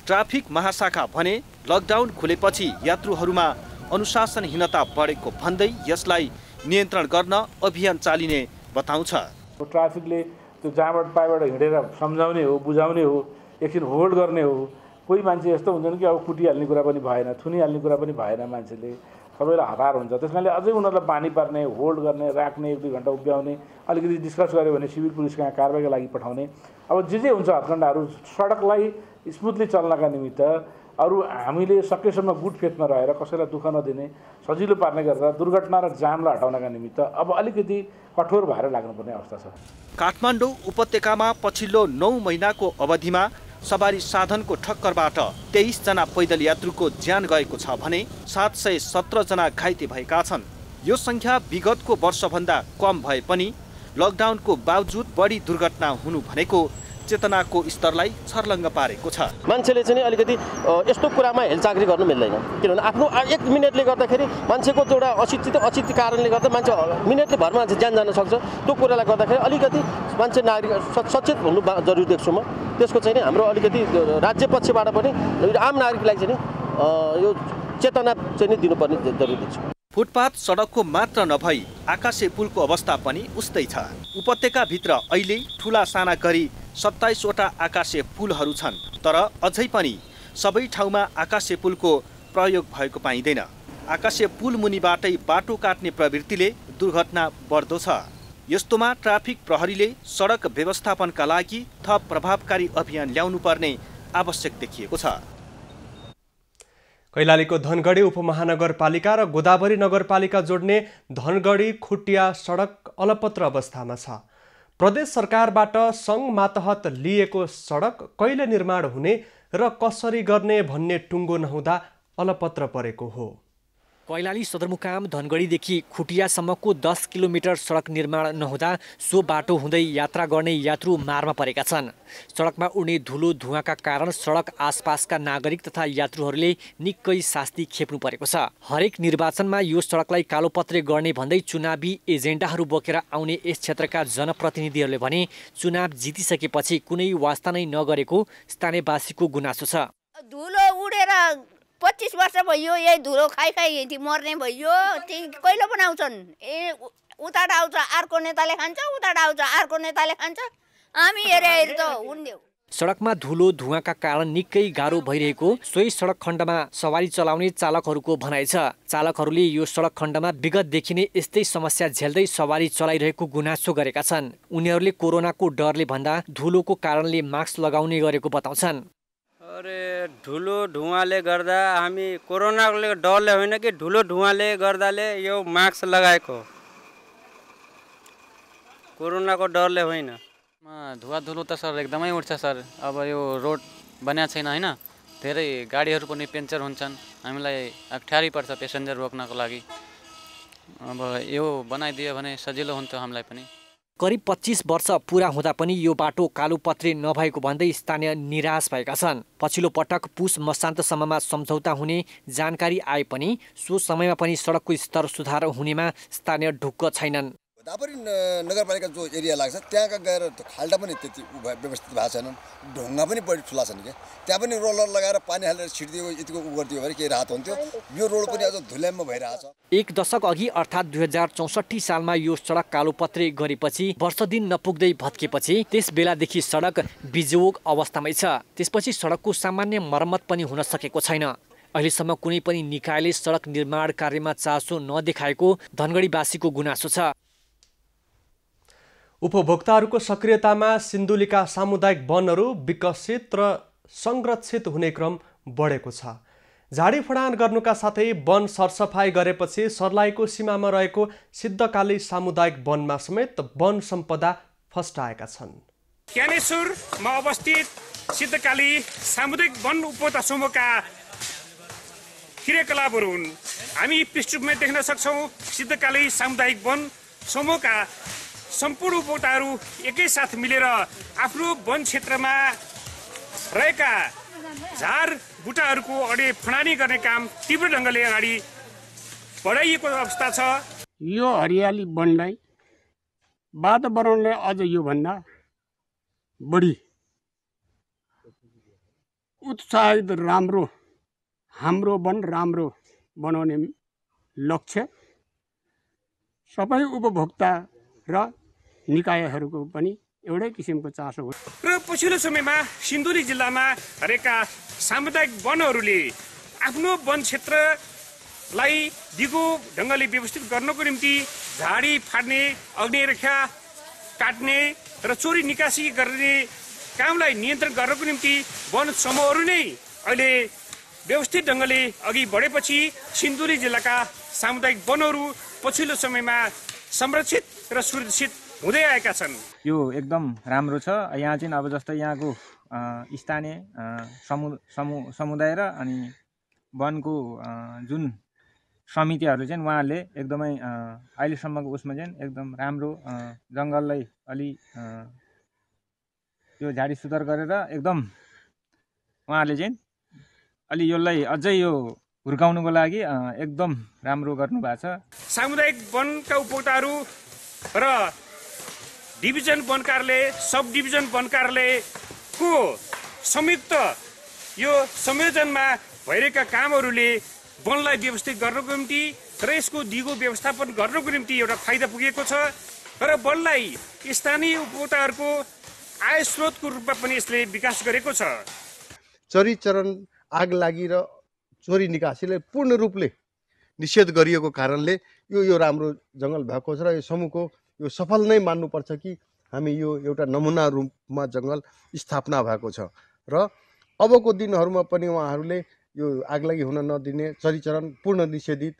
ट्राफिक महाशाखा भने लकडाउन खुलेपछि यात्रुहरूमा अनुशासनहीनता बढेको भन्दै यसलाई नियन्त्रण गर्न अभियान चालिने बताउँछ। ट्राफिकले त्यो जहाँबाट पाइबाट हिँडेर सम्झाउने हो, बुझाउने हो, एकछिन होल्ड गर्ने हो। कोही मान्छे यस्तो हुन्छन् कि अब कुटिहाल्ने कुरा पनि भएन, थुनिहाल्ने कुरा पनि भएन, मान्छेले सबैलाई हतार हुन्छ। त्यसकारणले अझै उनीहरूलाई पानी पार्ने, होल्ड गर्ने, राख्ने, 1-2 घन्टा उभ्याउने, अलिकति डिस्कस गऱ्यो भने सिभिल पुलिसका कारबाहीका लागि पठाउने। अब जे हुन्छ हत्कण्डाहरू सडकलाई स्मुथली चल्नका निमित्त अरू हामीले सकेसम्म गुड फेथमा रहेर कसैलाई दुःख नदिने, सजिलो पार्ने गरेर दुर्घटना र जामलाई हटाउनका निमित्त अब अलिकति कठोर भएर लाग्नुपर्ने अवस्था छ। काठमाडौँ उपत्यकामा पछिल्लो 9 महिनाको अवधिमा सवारी साधनको ठक्करबाट 23 जना पैदल यात्रुको ज्यान गएको छ भने 717 जना घाइते भएका छन्। यो संख्या विगतको वर्षभन्दा कम भए पनि लकडाउनको बावजुद बढी दुर्घटना हुनु भनेको चेतनाको स्तरलाई छर्लङ्ग पारेको छ। मान्छेले चाहिँ अलिकति यस्तो कुरामा हेलचाक्री गर्नु मिल्दैन, किनभने आफ्नो 1 मिनटले गर्दाखेरि मान्छेको एउटा अशिक्षित कारणले गर्दा मान्छे मिनटले भरमा मान्छे ज्यान जान सक्छ। त्यो कुरालाई गर्दाखेरि अलिकति मान्छे नागरिक सचेत हुनु जरुरी देख्छु म। त्यसको चाहिँ हाम्रो अलिकति राज्य पक्षबाट पनि आम नागरिकलाई चाहिँ यो चेतना चाहिँ दिनुपर्ने जरुरी देख्छु। फुटपाथ सडकको मात्र नभई आकाशे पुलको अवस्था पनि उस्तै छ। उपत्यकाभित्र अहिले ठुला साना गरी 27 वटा आकाशे पुलहरू छन्, तर अझै पनि सबै ठाउँमा आकाशे पुलको प्रयोग भएको पाइँदैन। आकाशे पुल मुनिबाटै बाटो काट्ने प्रवृत्तिले दुर्घटना बढ्दो छ। यस्तोमा ट्राफिक प्रहरीले सडक व्यवस्थापनका लागि थप प्रभावकारी अभियान ल्याउनुपर्ने आवश्यक देखिएको छ। कैलालीको धनगढी उपमहानगरपालिका र गोदावरी नगरपालिका जोड्ने धनगढी खुटिया सडक अलपत्र अवस्थामा छ। प्रदेश सरकारबाट सङ्घ मातहत लिएको सडक कहिले निर्माण हुने र कसरी गर्ने भन्ने टुङ्गो नहुँदा अलपत्र परेको हो। कैलाली सदरमुकाम धनगढीदेखि खुटियासम्मको 10 किलोमिटर सडक निर्माण नहुँदा सो बाटो हुँदै यात्रा गर्ने यात्रु मारमा परेका छन्। सडकमा उड्ने धुलो धुवाका कारण सडक आसपासका नागरिक तथा यात्रुहरूले निकै शास्ति खेप्नु परेको छ। हरेक निर्वाचनमा यो सडकलाई कालोपत्रे गर्ने भन्दै चुनावी एजेन्डाहरू बोकेर आउने यस क्षेत्रका जनप्रतिनिधिहरूले भने चुनाव जितिसकेपछि कुनै वास्ता नै नगरेको स्थानीयवासीको गुनासो छ। धुलो उडेर 25 वर्ष भयो, यही धुलो खाइ खाइ मर्ने भयो। कहिले बनाउँछन्? उता आउँछ अर्को नेताले खान्छ, उता आउँछ अर्को नेताले खान्छ। हामी हेरे त हुन्थ्यौ। सडकमा धुलो धुवाका कारण निकै गाह्रो भइरहेको सोही सडक खण्डमा सवारी चलाउने चालकहरूको भनाइ छ। चालकहरूले यो सडक खण्डमा विगतदेखि नै यस्तै समस्या झेल्दै सवारी चलाइरहेको गुनासो गरेका छन्। उनीहरूले कोरोनाको डरले भन्दा धुलोको कारणले मास्क लगाउने गरेको बताउँछन्। अरे धुलो धुवाले गर्दा हामी कोरोनाको डरले होइन कि धुलो धुवाले गर्दाले यो मास्क लगाएको, कोरोनाको डरले होइन। धुवा धुलो त सर एकदमै उठ्छ सर। अब यो रोड बनिएको छैन होइन, धेरै गाडीहरू पनि पेन्चर हुन्छन्, हामीलाई अप्ठ्यारै पर्छ पेसेन्जर रोक्नको लागि। अब यो बनाइदियो भने सजिलो हुन्थ्यो हामीलाई पनि। करिब 25 वर्ष पुरा हुँदा पनि यो बाटो कालोपत्रे नभएको भन्दै स्थानीय निराश भएका छन्। पछिल्लो पटक पुस मसान्तसम्ममा सम्झौता हुने जानकारी आए पनि सो समयमा पनि सडकको स्तर सुधार हुनेमा स्थानीय ढुक्क छैनन्। दापरी नगरपालिका जो एरिया लाग्छ त्यहाँका गएर खाल्डा पनि त्यति व्यवस्थित भएको छैनन्, ढुङ्गा पनि बढी ठुला छन् क्या। त्यहाँ पनि रोलर लगाएर पानी हालेर छिटिदियो यतिको उ गरिदियो भने केही राहत हुन्थ्यो। यो रोड पनि अझ धुल्याम्मा भइरहेछ। एक दशक अघि अर्थात् 2064 सालमा यो सडक कालोपत्रे गरेपछि वर्ष दिन नपुग्दै भत्केपछि त्यस बेलादेखि सडक बिजोग अवस्थामै छ। त्यसपछि सडकको सामान्य मर्मत पनि हुन सकेको छैन। अहिलेसम्म कुनै पनि निकायले सडक निर्माण कार्यमा चासो नदेखाएको धनगढीवासीको गुनासो छ। उपभोक्ताहरूको सक्रियतामा सिन्धुलीका सामुदायिक वनहरू विकसित र संरक्षित हुने क्रम बढेको छ। झाडी फडान गर्नुका साथै वन सरसफाई गरेपछि सर्लाहीको सीमामा रहेको सिद्धकाली सामुदायिक वनमा समेत वन सम्पदा फस्टाएका छन्। ज्ञानेश्वरमा अवस्थित सिद्धकाली सामुदायिक वन उपभोक्ता समूहका क्रियाकलापहरू हुन्। हामी पृष्ठभूमिमा देख्न सक्छौँ सिद्धकाली सामुदायिक वन समूहका सम्पूर्ण उपभोक्ताहरू एकैसाथ मिलेर आफ्नो वन क्षेत्रमा रहेका झार बुटाहरूको अगाडि फडानी गर्ने काम तीव्र ढङ्गले अगाडि बढाइएको अवस्था छ। यो हरियाली वनलाई वातावरणले अझ योभन्दा बढी उत्साहित राम्रो हाम्रो वन राम्रो बनाउने लक्ष्य सबै उपभोक्ता र निकायहरूको पनि एउटै किसिमको चासो हो। र पछिल्लो समयमा सिन्धुली जिल्लामा रहेका सामुदायिक वनहरूले आफ्नो वन क्षेत्रलाई दिगो ढङ्गले व्यवस्थित गर्नको निम्ति झाडी फाड्ने, अग्निरेखा काट्ने र चोरी निकासी गर्ने कामलाई नियन्त्रण गर्नको निम्ति वन समूहहरू नै अहिले व्यवस्थित ढङ्गले अघि बढेपछि सिन्धुली जिल्लाका सामुदायिक वनहरू पछिल्लो समयमा संरक्षित र सुरक्षित हुँदै आएका छन्। यो एकदम राम्रो छ। यहाँ चाहिँ अब जस्तै यहाँको स्थानीय समुदाय र अनि वनको जुन समितिहरू चाहिँ उहाँहरूले एकदमै अहिलेसम्मको उसमा चाहिँ एकदम राम्रो जङ्गललाई अलि यो झाडी सुधार गरेर एकदम उहाँहरूले चाहिँ अलि यसलाई अझै यो हुर्काउनुको लागि एकदम राम्रो गर्नुभएको छ। सामुदायिक वनका उपभोक्ताहरू र डिभिजन वन कार्यालय, सब डिभिजन वन कार्यालयको संयुक्त यो संयोजनमा भइरहेका कामहरूले वनलाई व्यवस्थित गर्नको निम्ति र यसको दिगो व्यवस्थापन गर्नको निम्ति एउटा फाइदा पुगेको छ र वनलाई स्थानीय उपभोक्ताहरूको आय स्रोतको रूपमा पनि यसले विकास गरेको छ। चरीचरण, आग लागि र चोरी निकासीले पूर्ण रूपले निषेध गरिएको कारणले यो राम्रो जङ्गल भएको छ र यो समूहको यो सफल नै मान्नुपर्छ कि हामी यो एउटा नमुना रूपमा जङ्गल स्थापना भएको छ र अबको दिनहरूमा पनि उहाँहरूले यो आगलागी हुन नदिने, चरीचरण पूर्ण निषेधित,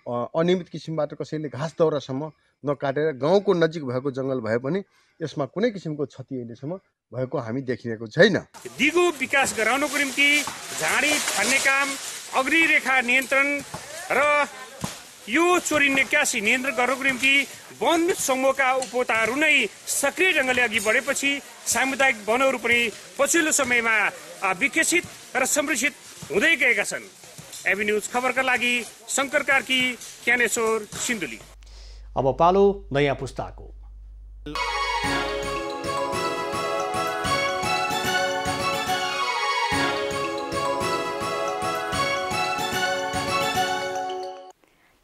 अनियमित किसिमबाट कसैले घाँस दाउरासम्म नकाटेर गाउँको नजिक भएको जङ्गल भए पनि यसमा कुनै किसिमको क्षति अहिलेसम्म भएको हामी देखिएको छैन। दिगो विकास गराउनको निम्ति झाडी फाड्ने काम, अग्निरेखा नियन्त्रण र यो चोरी निकासी नियन्त्रण गर्नको निम्ति वन समूहका उपभोक्ताहरू नै सक्रिय ढङ्गले अघि बढेपछि सामुदायिक वनहरू पनि पछिल्लो समयमा विकसित र संरक्षित हुँदै गएका छन्। एबी न्युज खबरका लागि शङ्कर कार्की, ज्ञानेश्वर, सिन्धुली। अब पालो नयाँ पुस्ताको।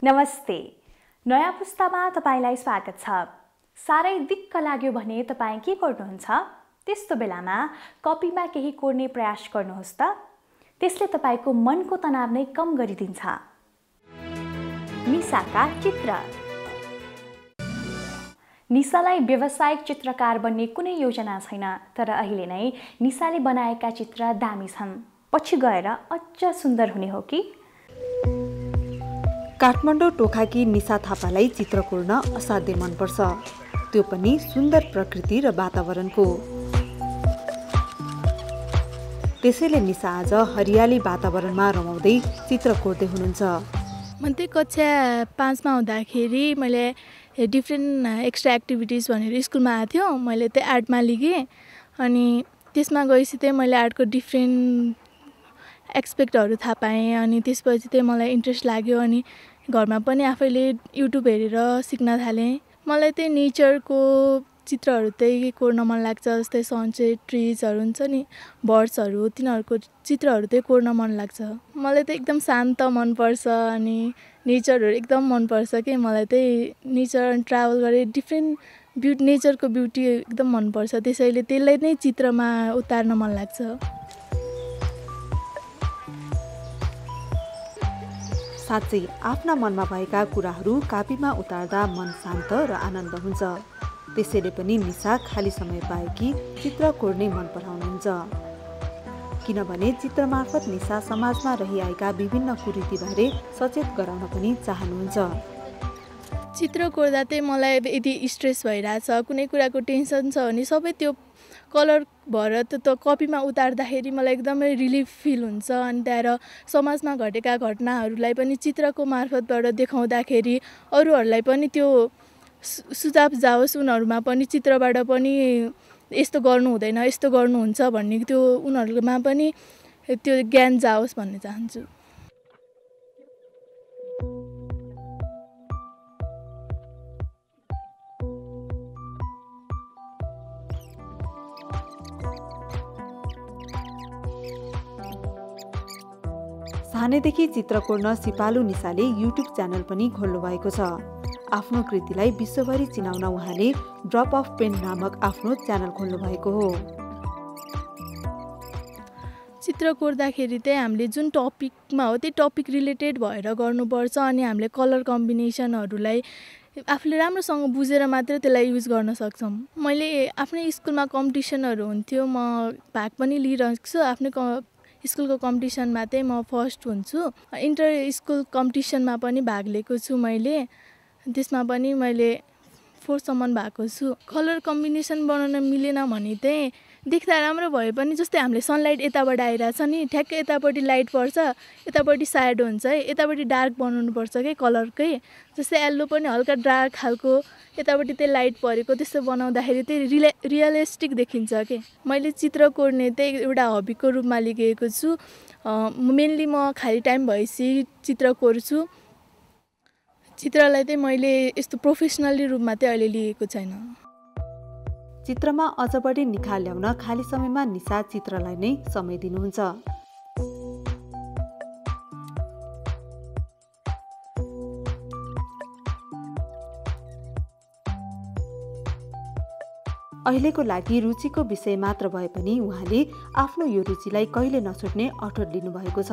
नमस्ते, नयाँ पुस्तामा तपाईलाई स्वागत छ। साह्रै दिक्क लाग्यो भने तपाईँ के गर्नुहुन्छ? त्यस्तो बेलामा कपीमा केही कोर्ने प्रयास गर्नुहोस् त, त्यसले तपाईको मनको तनाव नै कम गरिदिन्छ। निशाका चित्र। निशालाई व्यावसायिक चित्रकार बन्ने कुनै योजना छैन, तर अहिले नै निशाले बनाएका चित्र दामी छन्। पछि गएर अझ सुन्दर हुने हो कि? काठमाडौँ टोखाकी निशा थापालाई चित्र कोर्न असाध्यै मनपर्छ, त्यो पनि सुन्दर प्रकृति र वातावरणको। त्यसैले निशा आज हरियाली वातावरणमा रमाउँदै चित्र कोर्दै हुनुहुन्छ। म चाहिँ कक्षा 5 मा हुँदाखेरि मैले डिफ्रेन्ट एक्स्ट्रा एक्टिभिटिज भनेर स्कुलमा आएको थियो, मैले चाहिँ आर्टमा लिगेँ। अनि त्यसमा गएपछि चाहिँ मैले आर्टको डिफ्रेन्ट एक्सपेक्टहरू थाहा पाएँ। अनि त्यसपछि चाहिँ मलाई इन्ट्रेस्ट लाग्यो, अनि घरमा पनि आफैले युट्युब हेरेर सिक्न थालेँ। मलाई चाहिँ नेचरको चित्रहरू चाहिँ कोर्न मन लाग्छ, जस्तै सनसेट, ट्रिजहरू हुन्छ नि, बर्ड्सहरू, तिनीहरूको चित्रहरू चाहिँ कोर्न मन लाग्छ। मलाई चाहिँ एकदम शान्त मनपर्छ अनि नेचरहरू एकदम मनपर्छ कि मलाई चाहिँ नेचर ट्राभल गरेँ, डिफ्रेन्ट नेचरको ब्युटी एकदम मनपर्छ, त्यसैले त्यसलाई नै चित्रमा उतार्न मन लाग्छ। साँच्चै आफ्ना मनमा भएका कुराहरू कापीमा उतार्दा मन शान्त र आनन्द हुन्छ। त्यसैले पनि निशा खाली समय पाएकी चित्र कोर्ने मन पराउनुहुन्छ, किनभने चित्र मार्फत निशा समाजमा रहिआएका विभिन्न कुरीतिबारे सचेत गराउन पनि चाहनुहुन्छ। चित्र कोर्दा चाहिँ मलाई यदि स्ट्रेस भइरहेछ, कुनै कुराको टेन्सन छ भने सबै त्यो कलर भएर त्यो कपीमा उतार्दाखेरि मलाई एकदमै रिलिफ फिल हुन्छ। अनि त्यहाँबाट समाजमा घटेका घटनाहरूलाई पनि चित्रको मार्फतबाट देखाउँदाखेरि अरूहरूलाई पनि त्यो सुझाव जाओस्, उनीहरूमा पनि चित्रबाट पनि यस्तो गर्नु हुँदैन, यस्तो गर्नुहुन्छ भन्ने त्यो उनीहरूमा पनि त्यो ज्ञान जाओस् भन्ने चाहन्छु। सानैदेखि चित्र कोर्न सिपालु निशाले युट्युब च्यानल पनि खोल्नु भएको छ। आफ्नो कृतिलाई विश्वभरि चिनाउन उहाँले ड्रप अफ पेन नामक आफ्नो च्यानल खोल्नु भएको हो। चित्र कोर्दाखेरि चाहिँ हामीले जुन टपिकमा हो त्यो टपिक रिलेटेड भएर गर्नुपर्छ। अनि हामीले कलर कम्बिनेसनहरूलाई आफूले राम्रोसँग बुझेर मात्रै त्यसलाई युज गर्न सक्छौँ। मैले आफ्नै स्कुलमा कम्पिटिसनहरू हुन्थ्यो, म भाग पनि लिइरहेको छु। आफ्नै स्कुलको कम्पिटिसनमा चाहिँ म फर्स्ट हुन्छु। इन्टर स्कुल कम्पिटिसनमा पनि भाग लिएको छु मैले, त्यसमा पनि मैले 4 सम्म भएको छु। कलर कम्बिनेसन बनाउन मिलेन भने चाहिँ देख्दा राम्रो भए पनि, जस्तै हामीले सनलाइट यताबाट आइरहेछ नि, ठ्याक्कै यतापट्टि लाइट पर्छ, यतापट्टि स्याडो हुन्छ है, यतापट्टि डार्क बनाउनु पर्छ कि कलरकै। जस्तै येल्लो पनि हल्का डार्क खालको, यतापट्टि चाहिँ लाइट परेको, त्यस्तो बनाउँदाखेरि चाहिँ रियलिस्टिक देखिन्छ कि। मैले चित्र कोर्ने चाहिँ एउटा हबीको रूपमा लिएको छु। मेनली म खाली टाइम भएपछि चित्र कोर्छु। चित्रलाई चाहिँ मैले यस्तो प्रोफेसनली रूपमा चाहिँ अहिले लिएको छैन। चित्रमा अझ बढी निखार ल्याउन खाली समयमा निशा चित्रलाई नै समय दिनुहुन्छ। अहिलेको लागि रुचिको विषय मात्र भए पनि उहाँले आफ्नो यो रुचिलाई कहिले नछुट्ने अठोट लिनुभएको छ।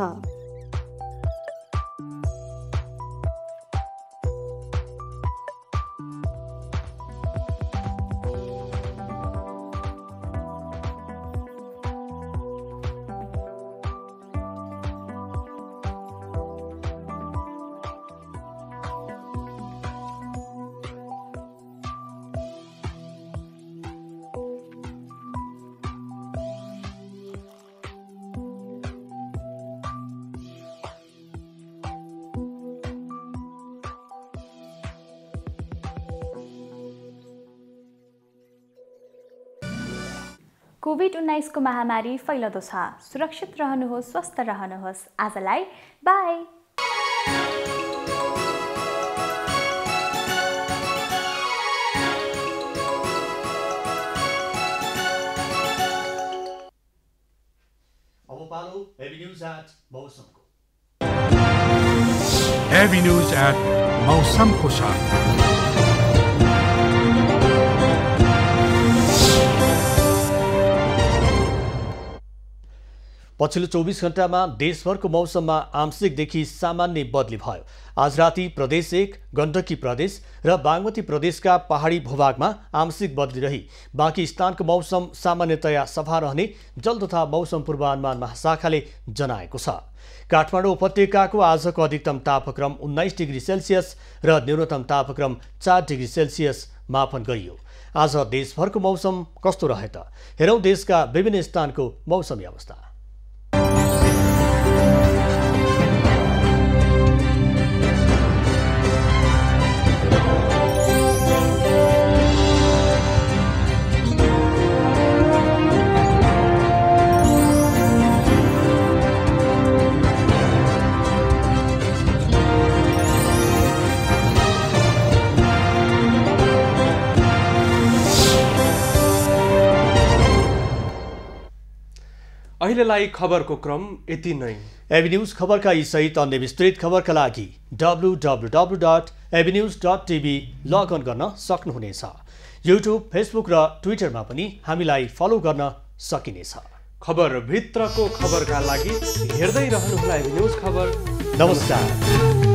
कोभिड-19 को महामारी फैलदो छ। सुरक्षित रहनुहोस्, स्वस्थ रहनुहोस्। आजलाई बाई। अब पालो एबी न्यूज एट मौसमको। एबी न्यूज एट मौसमको साथ पछिल्लो 24 घण्टामा देशभरको मौसममा आंशिकदेखि सामान्य बदली भयो। आज राति प्रदेश 1, गण्डकी प्रदेश र बागमती प्रदेशका पहाडी भूभागमा आंशिक बदली रही बाँकी स्थानको मौसम सामान्यतया सफा रहने जल तथा मौसम पूर्वानुमान महाशाखाले जनाएको छ। काठमाडौँ उपत्यकाको आजको अधिकतम तापक्रम 19 डिग्री सेल्सियस र न्यूनतम तापक्रम 4 डिग्री सेल्सियस मापन गरियो। आज देशभरको मौसम कस्तो रहे त? हेरौँ देशका विभिन्न स्थानको मौसमी अवस्था। अहिलेलाई खबरको क्रम यति नै। एबी न्यूज खबरका यी सहित अन्य विस्तृत खबरका लागि www.abnews.tv लगअन गर्न सक्नुहुनेछ। युट्युब, फेसबुक र ट्विटरमा पनि हामीलाई फलो गर्न सकिनेछ। खबर भित्रको खबरका लागि हेर्दै रहनुहोला एबी न्यूज खबर। नमस्कार।